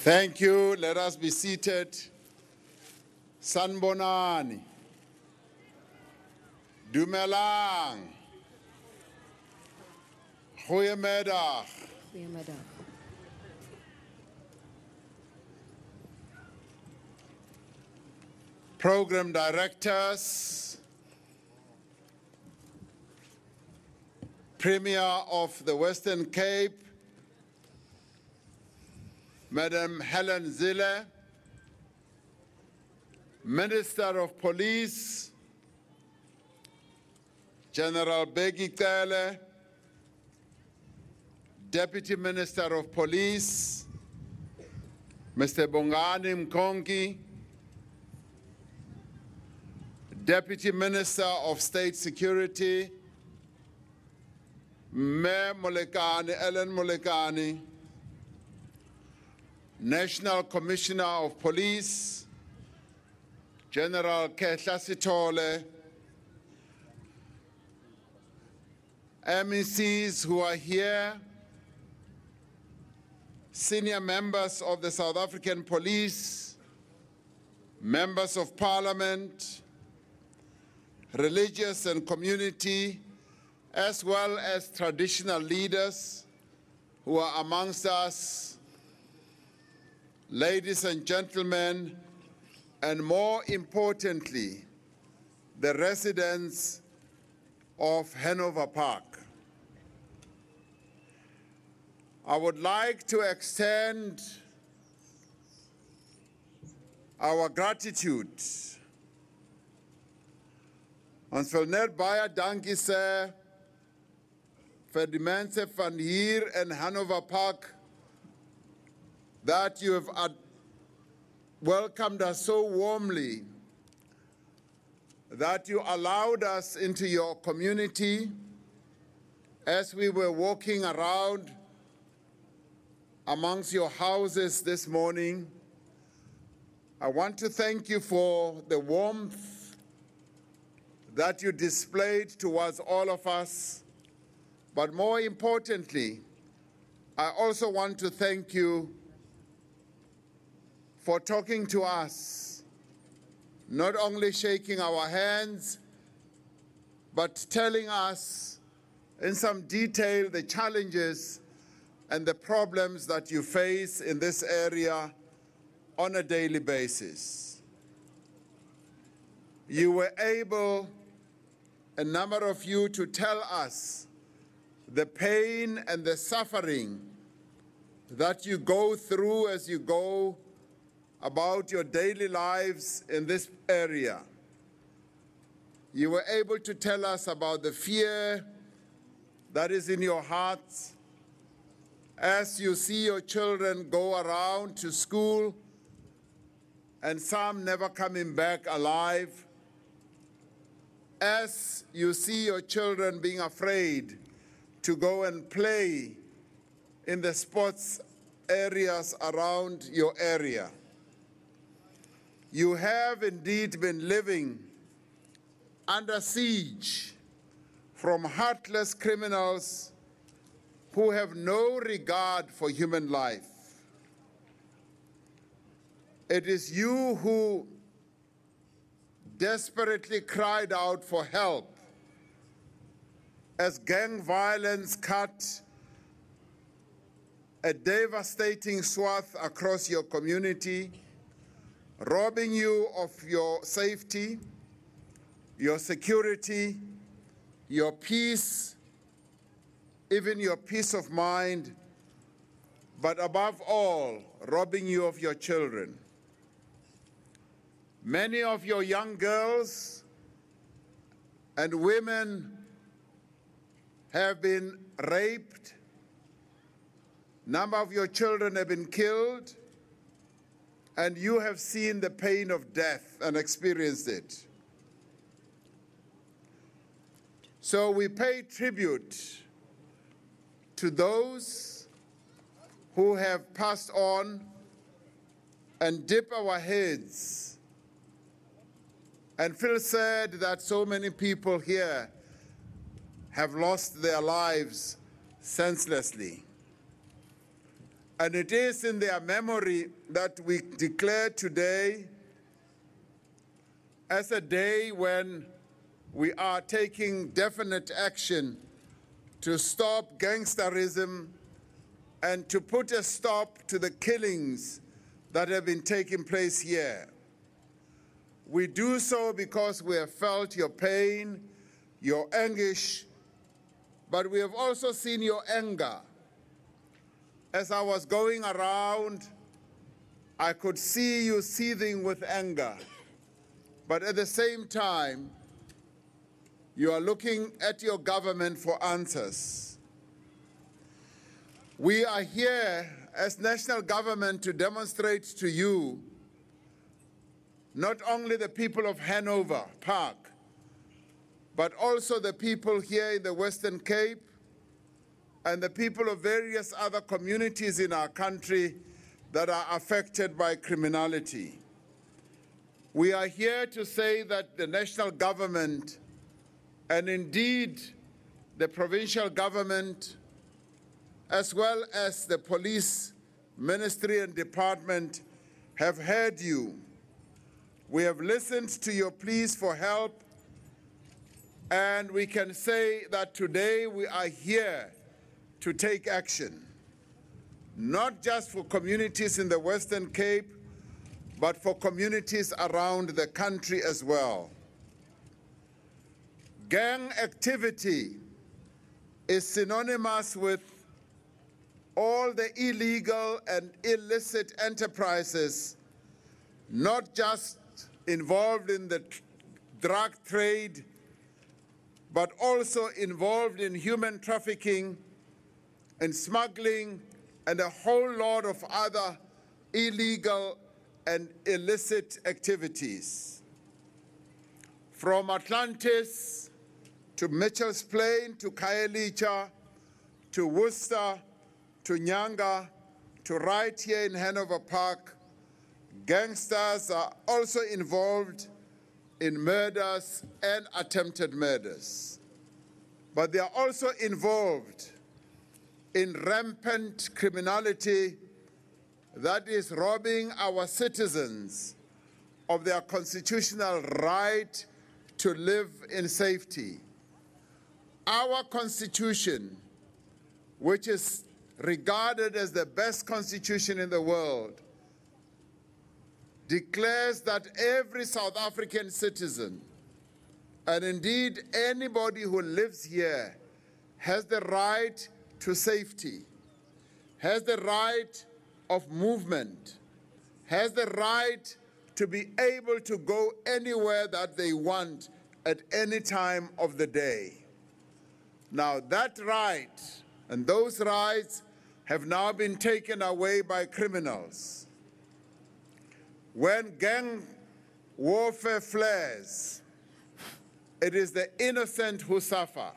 Thank you. Let us be seated. Sanbonani. Dumelang. Goeiemiddag. Goeiemiddag. Program directors, Premier of the Western Cape, Madam Helen Cele, Minister of Police, General Bheki Cele, Deputy Minister of Police, Mr. Bongani Mkongi, Deputy Minister of State Security, Mayor Molekani, Ellen Molekani, National Commissioner of Police, General Kehla Sithole, MECs who are here, senior members of the South African Police, members of Parliament, religious and community, as well as traditional leaders who are amongst us, ladies and gentlemen, and more importantly, the residents of Hanover Park. I would like to extend our gratitude. Ons wil net baie dankie sê vir die mense van hier in Hanover Park that you have welcomed us so warmly, that you allowed us into your community as we were walking around amongst your houses this morning. I want to thank you for the warmth that you displayed towards all of us, but more importantly, I also want to thank you for talking to us, not only shaking our hands, but telling us in some detail the challenges and the problems that you face in this area on a daily basis. You were able, a number of you, to tell us the pain and the suffering that you go through as you go about your daily lives in this area. You were able to tell us about the fear that is in your hearts as you see your children go around to school and some never coming back alive, as you see your children being afraid to go and play in the sports areas around your area. You have indeed been living under siege from heartless criminals who have no regard for human life. It is you who desperately cried out for help as gang violence cut a devastating swath across your community, robbing you of your safety, your security, your peace, even your peace of mind, but above all, robbing you of your children. Many of your young girls and women have been raped. A number of your children have been killed, and you have seen the pain of death and experienced it. So we pay tribute to those who have passed on and dip our heads and feel sad that so many people here have lost their lives senselessly. And it is in their memory that we declare today as a day when we are taking definite action to stop gangsterism and to put a stop to the killings that have been taking place here. We do so because we have felt your pain, your anguish, but we have also seen your anger. As I was going around, I could see you seething with anger. But at the same time, you are looking at your government for answers. We are here as national government to demonstrate to you, not only the people of Hanover Park, but also the people here in the Western Cape and the people of various other communities in our country that are affected by criminality. We are here to say that the national government and indeed the provincial government, as well as the police ministry and department, have heard you. We have listened to your pleas for help, and we can say that today we are here to take action, not just for communities in the Western Cape, but for communities around the country as well. Gang activity is synonymous with all the illegal and illicit enterprises, not just involved in the drug trade, but also involved in human trafficking and smuggling and a whole lot of other illegal and illicit activities. From Atlantis to Mitchell's Plain to Khayelitsha to Worcester to Nyanga to right here in Hanover Park, gangsters are also involved in murders and attempted murders. But they are also involved in rampant criminality that is robbing our citizens of their constitutional right to live in safety. Our Constitution, which is regarded as the best constitution in the world, declares that every South African citizen, and indeed anybody who lives here, has the right to safety, has the right of movement, has the right to be able to go anywhere that they want at any time of the day. Now that right and those rights have now been taken away by criminals. When gang warfare flares, it is the innocent who suffer.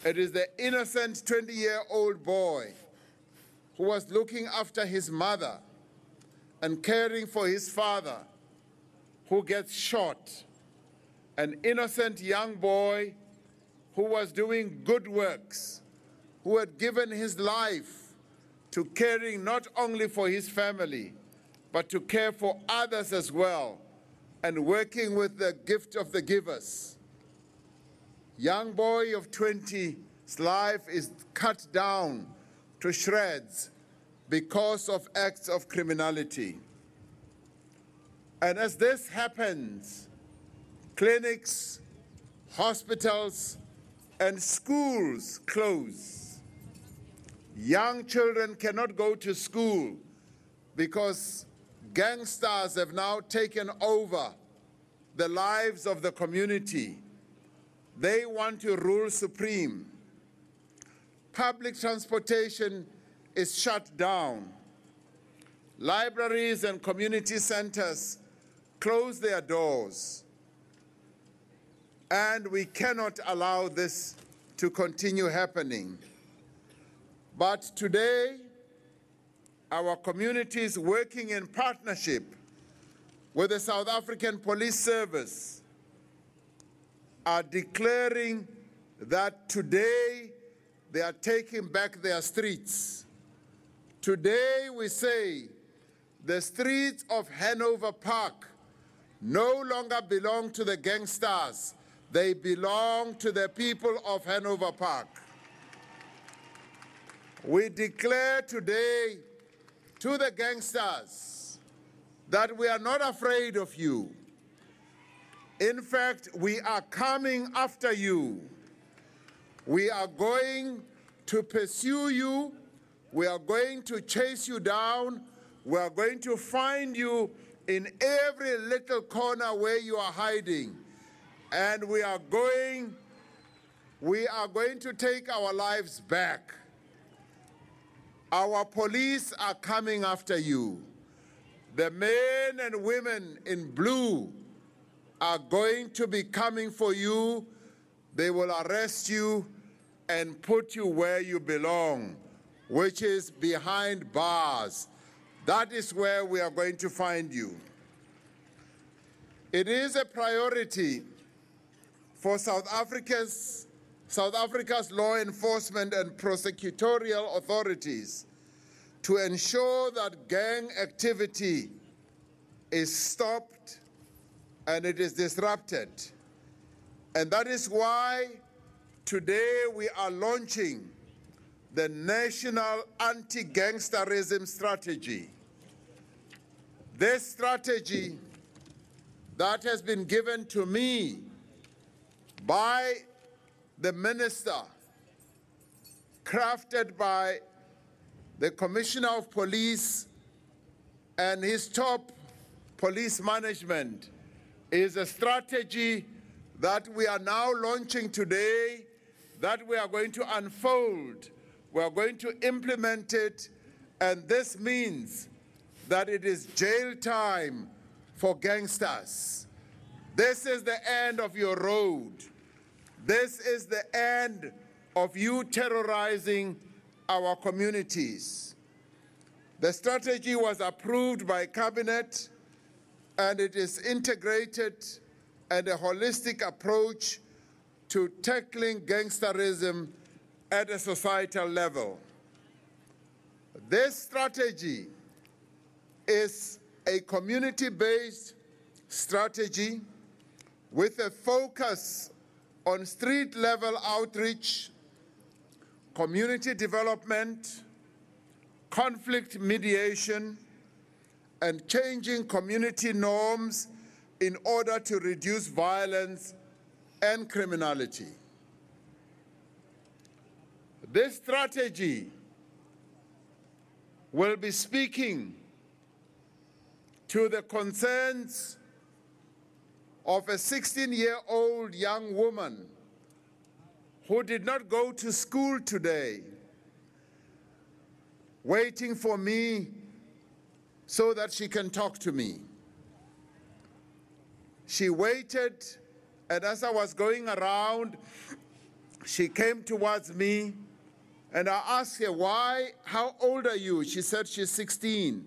It is the innocent 20-year-old boy who was looking after his mother and caring for his father who gets shot. An innocent young boy who was doing good works, who had given his life to caring not only for his family, but to care for others as well, and working with the gift of the givers. Young boy of 20's life is cut down to shreds because of acts of criminality. And as this happens, clinics, hospitals, and schools close. Young children cannot go to school because gangsters have now taken over the lives of the community. They want to rule supreme. Public transportation is shut down. Libraries and community centers close their doors. And we cannot allow this to continue happening. But today, our communities working in partnership with the South African Police Service are declaring that today they are taking back their streets. Today we say the streets of Hanover Park no longer belong to the gangsters. They belong to the people of Hanover Park. We declare today to the gangsters that we are not afraid of you. In fact, we are coming after you. We are going to pursue you. We are going to chase you down. We are going to find you in every little corner where you are hiding. And we are going to take our lives back. Our police are coming after you. The men and women in blue are going to be coming for you. They will arrest you and put you where you belong, which is behind bars. That is where we are going to find you. It is a priority for South Africa's law enforcement and prosecutorial authorities to ensure that gang activity is stopped and it is disrupted. And that is why today we are launching the National Anti-Gangsterism Strategy. This strategy that has been given to me by the minister, crafted by the Commissioner of Police and his top police management, is a strategy that we are now launching today, that we are going to unfold. We are going to implement it, and this means that it is jail time for gangsters. This is the end of your road. This is the end of you terrorizing our communities. The strategy was approved by Cabinet, and it is integrated and a holistic approach to tackling gangsterism at a societal level. This strategy is a community-based strategy with a focus on street-level outreach, community development, conflict mediation, and changing community norms in order to reduce violence and criminality. This strategy will be speaking to the concerns of a 16-year-old young woman who did not go to school today, waiting for me so that she can talk to me. She waited, and as I was going around, she came towards me, and I asked her, why, how old are you? She said she's 16.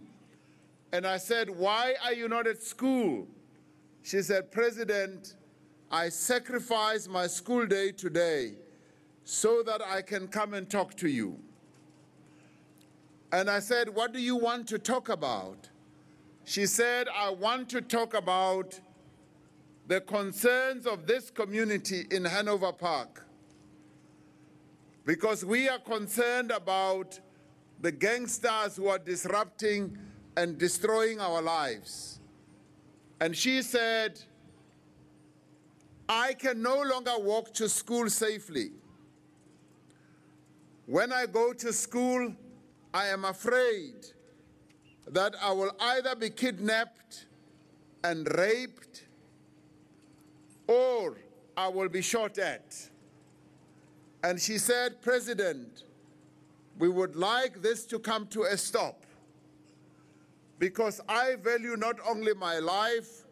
And I said, why are you not at school? She said, President, I sacrificed my school day today so that I can come and talk to you. And I said, what do you want to talk about? She said, I want to talk about the concerns of this community in Hanover Park, because we are concerned about the gangsters who are disrupting and destroying our lives. And she said, I can no longer walk to school safely. When I go to school, I am afraid that I will either be kidnapped and raped, or I will be shot at. And she said, President, we would like this to come to a stop, because I value not only my life,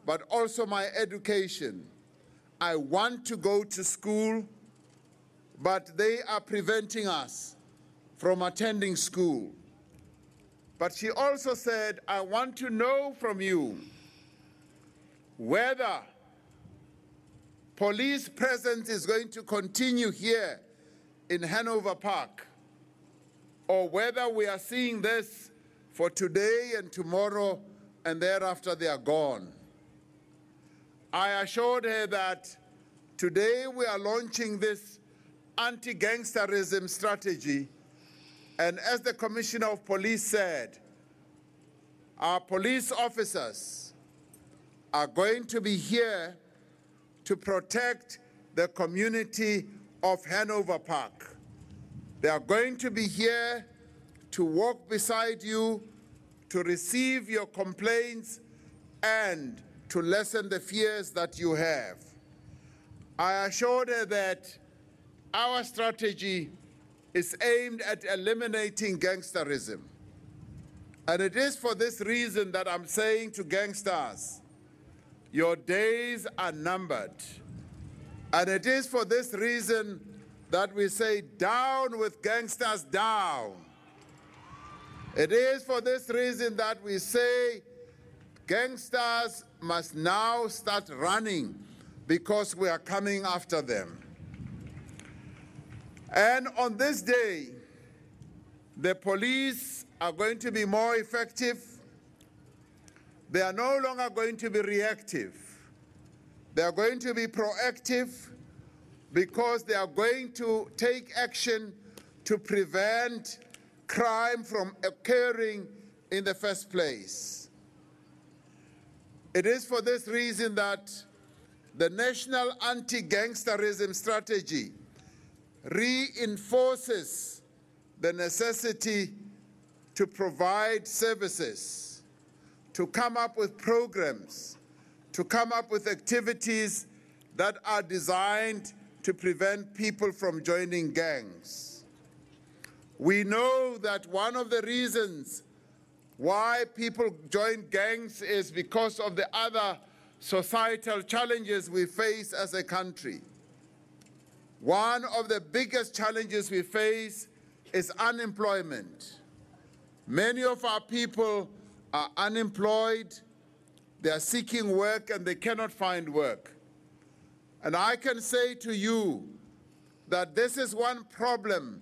but also my education. I want to go to school, but they are preventing us from attending school. But she also said, I want to know from you whether police presence is going to continue here in Hanover Park. or whether we are seeing this for today and tomorrow and thereafter they are gone. I assured her that today we are launching this anti-gangsterism strategy, and as the Commissioner of Police said, our police officers are going to be here to protect the community of Hanover Park. They are going to be here to walk beside you, to receive your complaints, and to lessen the fears that you have. I assured her that our strategy is aimed at eliminating gangsterism. And it is for this reason that I'm saying to gangsters, your days are numbered. And it is for this reason that we say, down with gangsters, down. It is for this reason that we say, gangsters must now start running because we are coming after them. And on this day, the police are going to be more effective. They are no longer going to be reactive. They are going to be proactive because they are going to take action to prevent crime from occurring in the first place. It is for this reason that the National Anti-Gangsterism Strategy reinforces the necessity to provide services, to come up with programs, to come up with activities that are designed to prevent people from joining gangs. We know that one of the reasons why people join gangs is because of the other societal challenges we face as a country. One of the biggest challenges we face is unemployment. Many of our people are unemployed, they are seeking work and they cannot find work. And I can say to you that this is one problem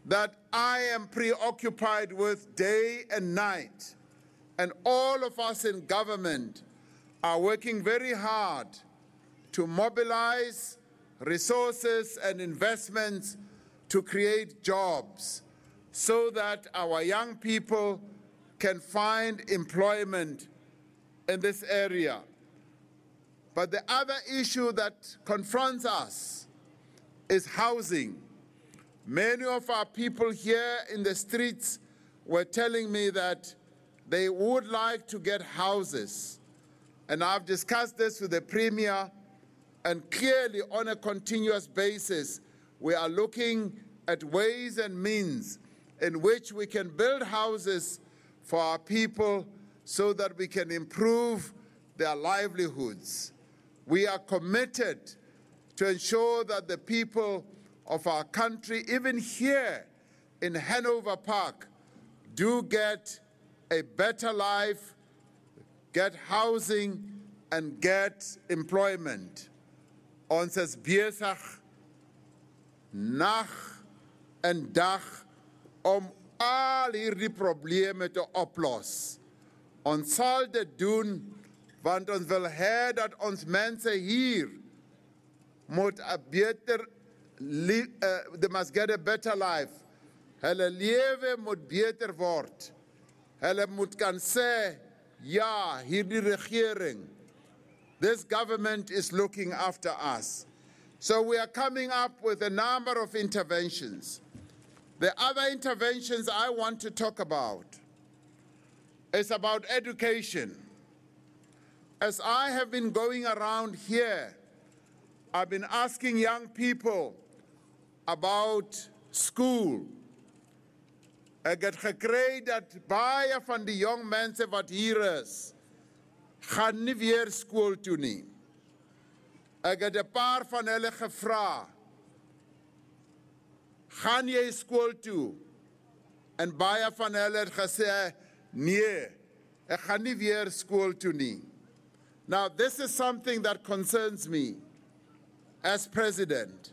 that I am preoccupied with day and night. And all of us in government are working very hard to mobilize resources and investments to create jobs so that our young people can find employment in this area. But the other issue that confronts us is housing. Many of our people here in the streets were telling me that they would like to get houses. And I've discussed this with the Premier, and clearly on a continuous basis, we are looking at ways and means in which we can build houses for our people so that we can improve their livelihoods. We are committed to ensure that the people of our country, even here in Hanover Park, do get a better life, get housing, and get employment. Ons is besig nag en dag om al hierdie probleme te oplos. Ons sal dit doen want ons wil hê dat ons mense hier moet 'n beter they must get a better life. Hulle lewe moet beter word. Hulle moet kan sê, ja, hierdie regering, this government is looking after us. So we are coming up with a number of interventions. The other interventions I want to talk about is about education. As I have been going around here, I've been asking young people about school. Ek het gekry dat baie van die jong mense wat hier is, gaan nie weer skool toe nie. Ek het 'n paar van hulle gevra, gaan jy skool toe? En baie van hulle het gesê, nee, ek gaan nie weer skool toe nie. Now, this is something that concerns me as president,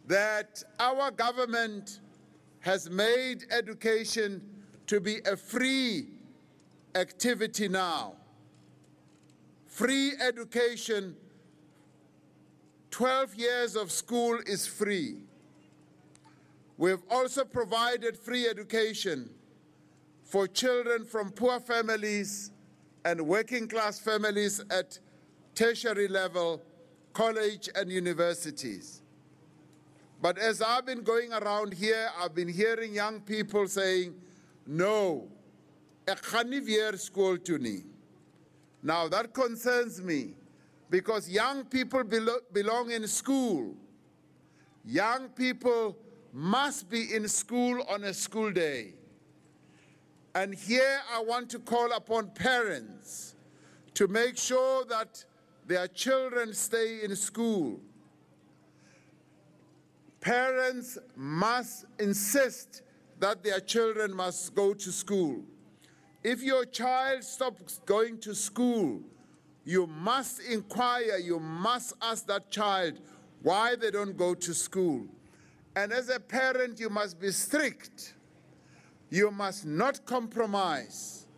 that our government has made education to be a free activity now. Free education, 12 years of school is free. We've also provided free education for children from poor families and working class families at tertiary level, college and universities. But as I've been going around here, I've been hearing young people saying, no, ek gaan nie weer skool toe nie. Now that concerns me because young people belong in school. Young people must be in school on a school day. And here I want to call upon parents to make sure that their children stay in school. Parents must insist that their children must go to school. If your child stops going to school, you must inquire, you must ask that child why they don't go to school. And as a parent, you must be strict. You must not compromise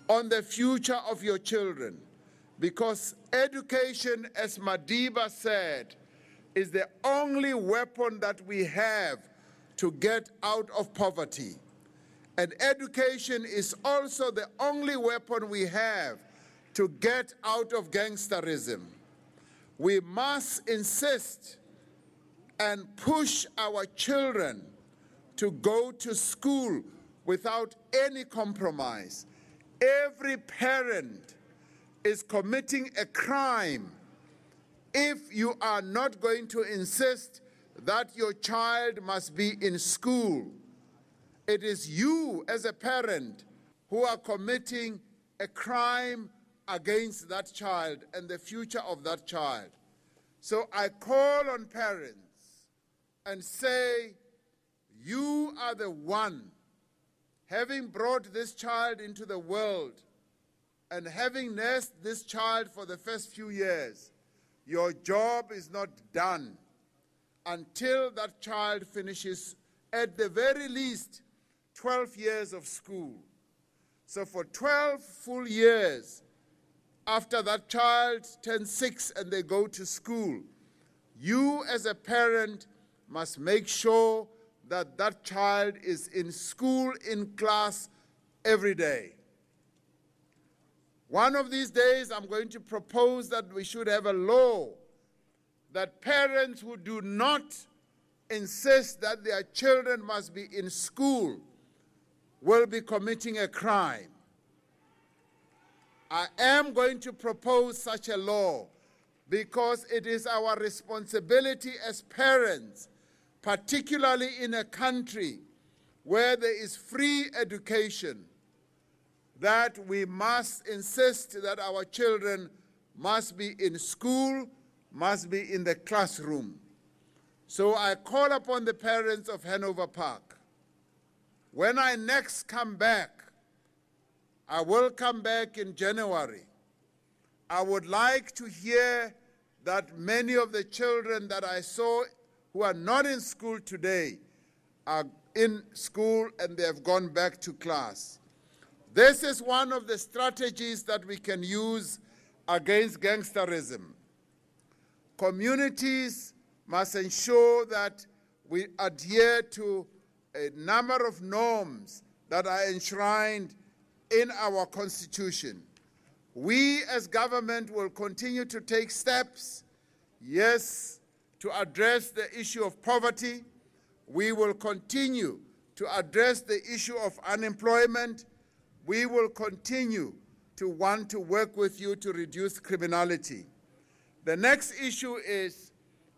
on the future of your children, because education, as Madiba said, is the only weapon that we have to get out of poverty. And education is also the only weapon we have to get out of gangsterism. We must insist and push our children to go to school without any compromise. Every parent is committing a crime if you are not going to insist that your child must be in school. It is you as a parent who are committing a crime against that child and the future of that child. So I call on parents and say, you are the one, having brought this child into the world and having nursed this child for the first few years, your job is not done until that child finishes, at the very least, 12 years of school. So for 12 full years, after that child turns 6 and they go to school, you as a parent must make sure that that child is in school, in class, every day. One of these days, I'm going to propose that we should have a law that parents who do not insist that their children must be in school will be committing a crime. I am going to propose such a law because it is our responsibility as parents, particularly in a country where there is free education, that we must insist that our children must be in school, must be in the classroom. So I call upon the parents of Hanover Park. When I next come back, I will come back in January. I would like to hear that many of the children that I saw who are not in school today are in school and they have gone back to class. This is one of the strategies that we can use against gangsterism. Communities must ensure that we adhere to a number of norms that are enshrined in our Constitution. We as government will continue to take steps, yes, to address the issue of poverty. We will continue to address the issue of unemployment. We will continue to want to work with you to reduce criminality. The next issue is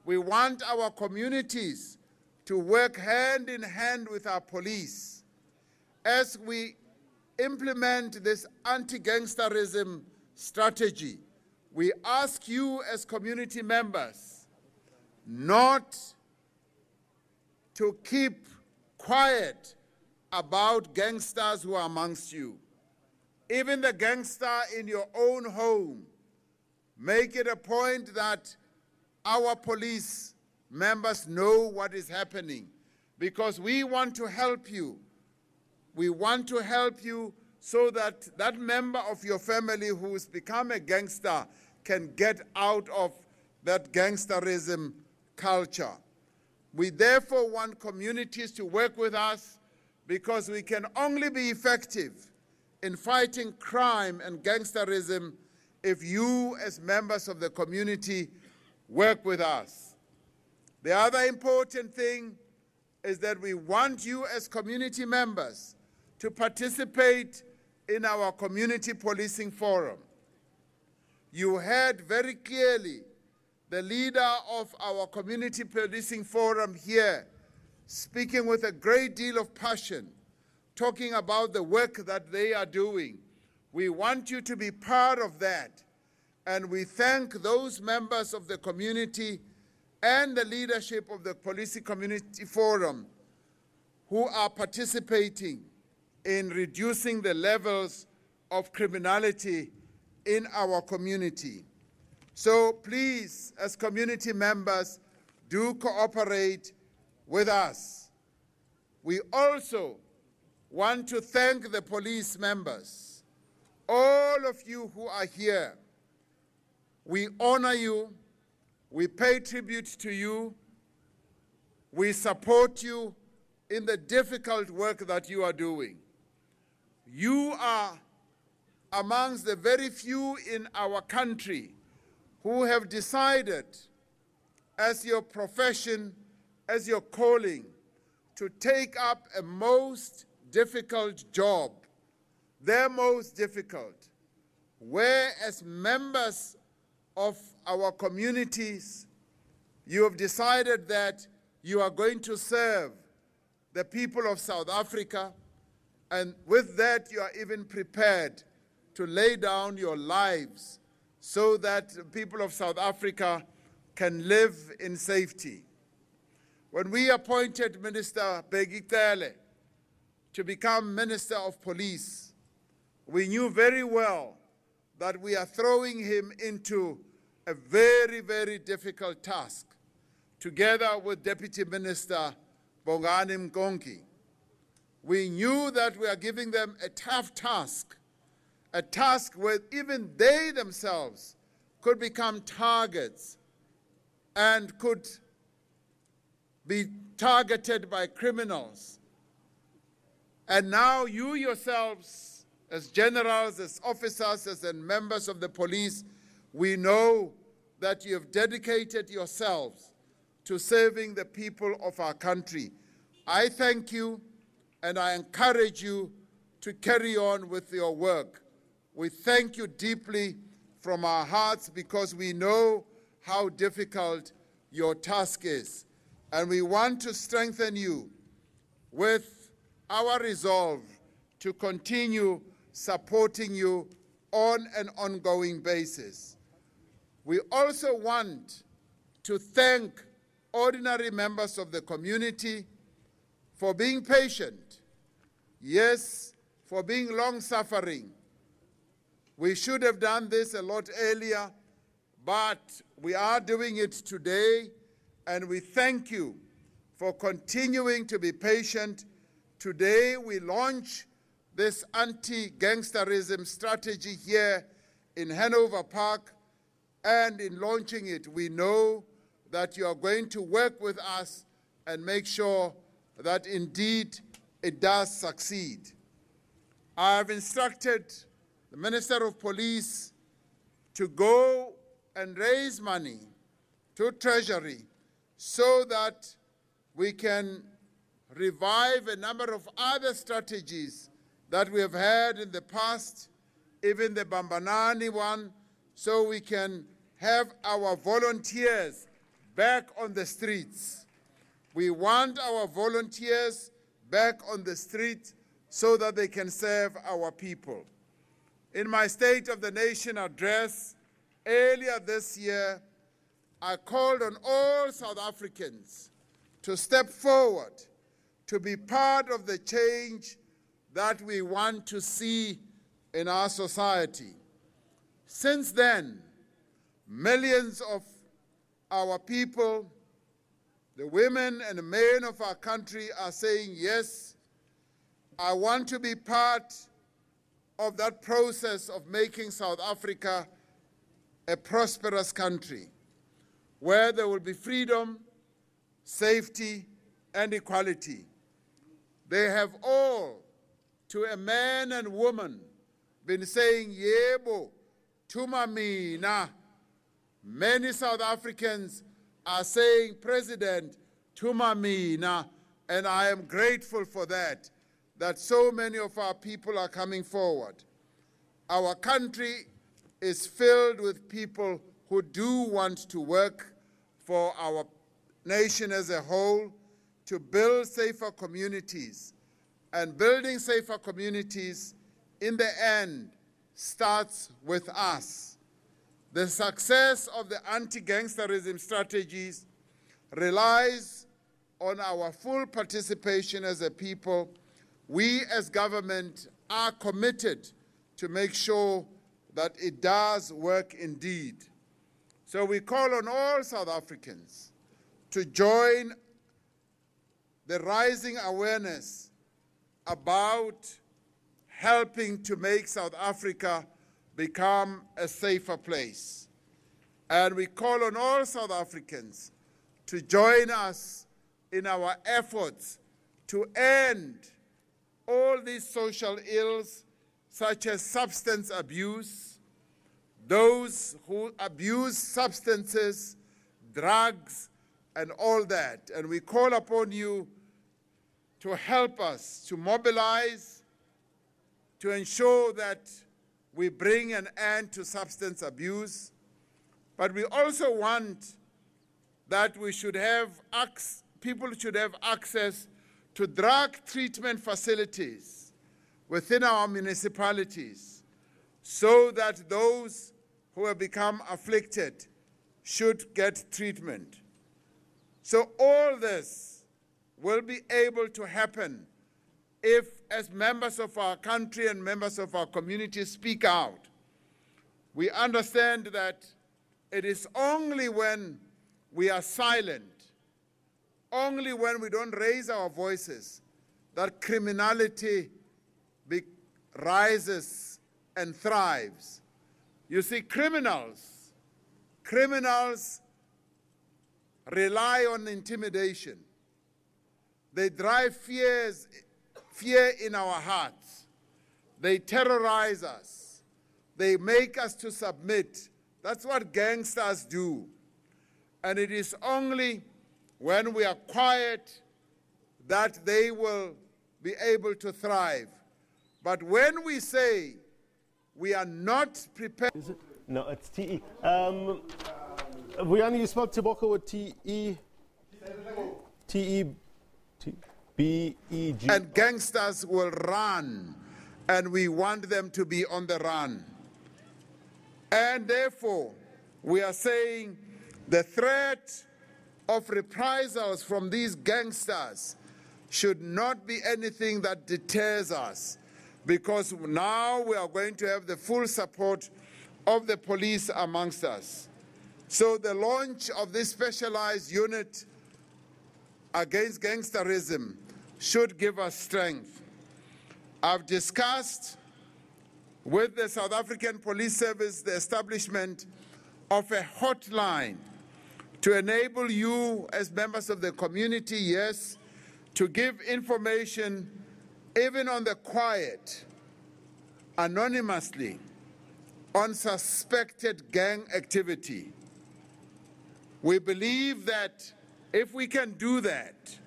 we want our communities to work hand in hand with our police as we implement this anti-gangsterism strategy. We ask you as community members not to keep quiet about gangsters who are amongst you. Even the gangster in your own home, make it a point that our police members know what is happening. because we want to help you. We want to help you so that that member of your family who's become a gangster can get out of that gangsterism culture. We therefore want communities to work with us, because we can only be effective in fighting crime and gangsterism if you, as members of the community, work with us. The other important thing is that we want you as community members to participate in our community policing forum. You heard very clearly the leader of our community policing forum here speaking with a great deal of passion, talking about the work that they are doing. We want you to be part of that. And we thank those members of the community and the leadership of the Policing Community Forum who are participating in reducing the levels of criminality in our community. So please, as community members, do cooperate with us. We also want to thank the police members, all of you who are here. We honor you, we pay tribute to you, we support you in the difficult work that you are doing. You are amongst the very few in our country who have decided, as your profession, as your calling, to take up a most difficult job, their most difficult, where as members of our communities, you have decided that you are going to serve the people of South Africa, and with that you are even prepared to lay down your lives so that the people of South Africa can live in safety. When we appointed Minister Bheki Cele to become Minister of Police, we knew very well that we are throwing him into a very, very difficult task, together with Deputy Minister Bongani Mkonki. We knew that we are giving them a tough task, a task where even they themselves could become targets and could be targeted by criminals. And now you yourselves, as generals, as officers, as members of the police, we know that you have dedicated yourselves to serving the people of our country. I thank you, and I encourage you to carry on with your work. We thank you deeply from our hearts, because we know how difficult your task is. And we want to strengthen you with our resolve to continue supporting you on an ongoing basis. We also want to thank ordinary members of the community for being patient, yes, for being long-suffering. We should have done this a lot earlier, but we are doing it today, and we thank you for continuing to be patient. Today we launch this anti-gangsterism strategy here in Hanover Park, and in launching it, we know that you are going to work with us and make sure that indeed it does succeed. I have instructed the Minister of Police to go and raise money to Treasury so that we can revive a number of other strategies that we have had in the past, even the Bambanani one, so we can have our volunteers back on the streets. We want our volunteers back on the street so that they can serve our people. In my State of the Nation address earlier this year, I called on all South Africans to step forward to be part of the change that we want to see in our society. Since then, millions of our people, The women and the men of our country are saying, yes, I want to be part of that process of making South Africa a prosperous country where there will be freedom, safety, and equality. They have all, to a man and woman, been saying, yebo, tuma mina. Many South Africans are saying, President, tuma mina, and I am grateful for that so many of our people are coming forward. Our country is filled with people who do want to work for our nation as a whole, to build safer communities. And building safer communities, in the end, starts with us. The success of the anti-gangsterism strategies relies on our full participation as a people. We as government are committed to make sure that it does work indeed. So we call on all South Africans to join the rising awareness about helping to make South Africa become a safer place. And we call on all South Africans to join us in our efforts to end all these social ills, such as substance abuse, those who abuse substances, drugs, and all that. And we call upon you to help us to mobilize, to ensure that we bring an end to substance abuse. But we also want that we should have, people should have access to drug treatment facilities within our municipalities, so that those who have become afflicted should get treatment. So all this will be able to happen if, as members of our country and members of our community, speak out. We understand that it is only when we are silent, only when we don't raise our voices, that criminality rises and thrives. You see, criminals rely on intimidation. They drive fear in our hearts. They terrorize us. They make us to submit. That's what gangsters do. And it is only when we are quiet that they will be able to thrive. But when we say we are not prepared... Is it? No, it's T-E. Vuyani, you spelled Tobacco with T-E... T-E-B-E-G. And gangsters will run, and we want them to be on the run. And therefore, we are saying the threat of reprisals from these gangsters should not be anything that deters us, because now we are going to have the full support of the police amongst us. So the launch of this specialized unit against gangsterism should give us strength. I've discussed with the South African Police Service the establishment of a hotline to enable you as members of the community, yes, to give information even on the quiet, anonymously, on suspected gang activity. We believe that if we can do that,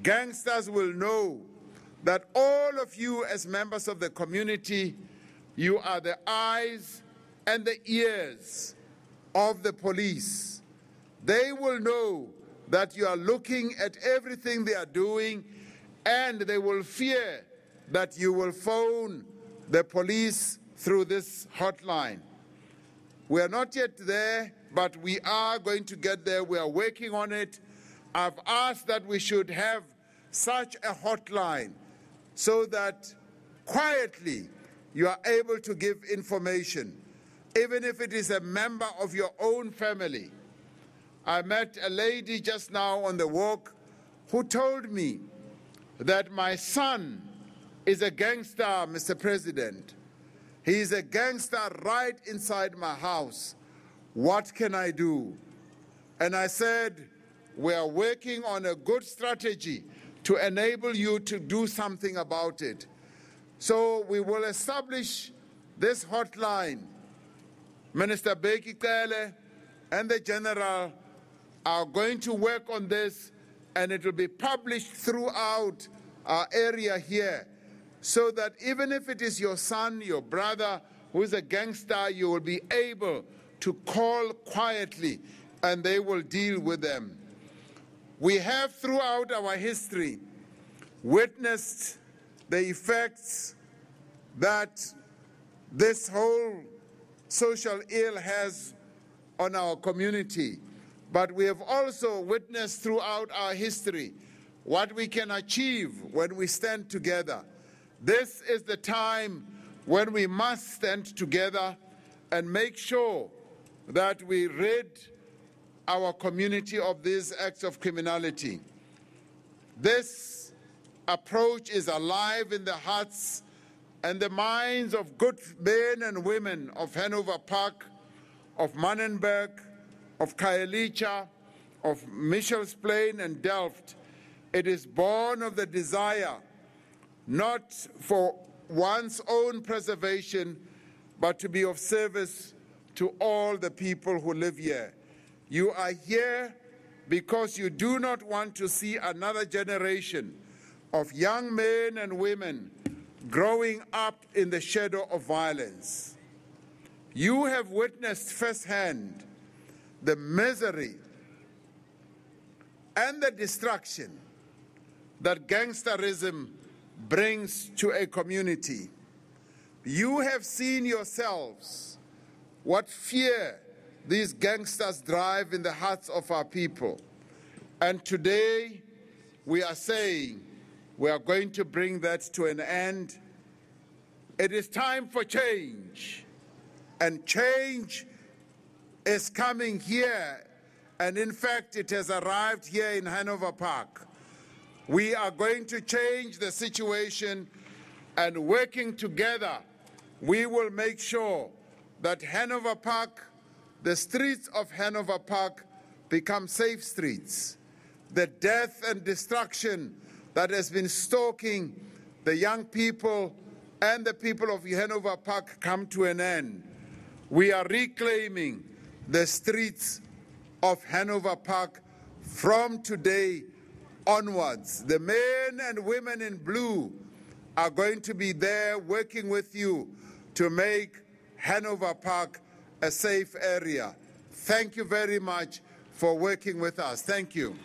gangsters will know that all of you as members of the community, you are the eyes and the ears of the police. They will know that you are looking at everything they are doing, and they will fear that you will phone the police through this hotline. We are not yet there, but we are going to get there. We are working on it. I've asked that we should have such a hotline so that quietly you are able to give information, even if it is a member of your own family I met a lady just now on the walk who told me that my son is a gangster, Mr. President. He is a gangster right inside my house. What can I do? And I said, we are working on a good strategy to enable you to do something about it. So we will establish this hotline. Minister Bheki, Cele, and the General are going to work on this, and it will be published throughout our area here, so that even if it is your son, your brother, who is a gangster, you will be able to call quietly, and they will deal with them. We have, throughout our history, witnessed the effects that this whole social ill has on our community. But we have also witnessed throughout our history what we can achieve when we stand together. This is the time when we must stand together and make sure that we rid our community of these acts of criminality. This approach is alive in the hearts and the minds of good men and women of Hanover Park, of Mannenberg, of Khayelitsha, of Mitchell's Plain and Delft. It is born of the desire not for one's own preservation, but to be of service to all the people who live here. You are here because you do not want to see another generation of young men and women growing up in the shadow of violence. You have witnessed firsthand the misery and the destruction that gangsterism brings to a community. You have seen yourselves what fear these gangsters drive in the hearts of our people. And today we are saying we are going to bring that to an end. It is time for change, and change is coming here, and in fact it has arrived here in Hanover Park. We are going to change the situation, and working together we will make sure that Hanover Park, the streets of Hanover Park, become safe streets. The death and destruction that has been stalking the young people and the people of Hanover Park come to an end. We are reclaiming the streets of Hanover Park from today onwards. The men and women in blue are going to be there working with you to make Hanover Park a safe area. Thank you very much for working with us. Thank you.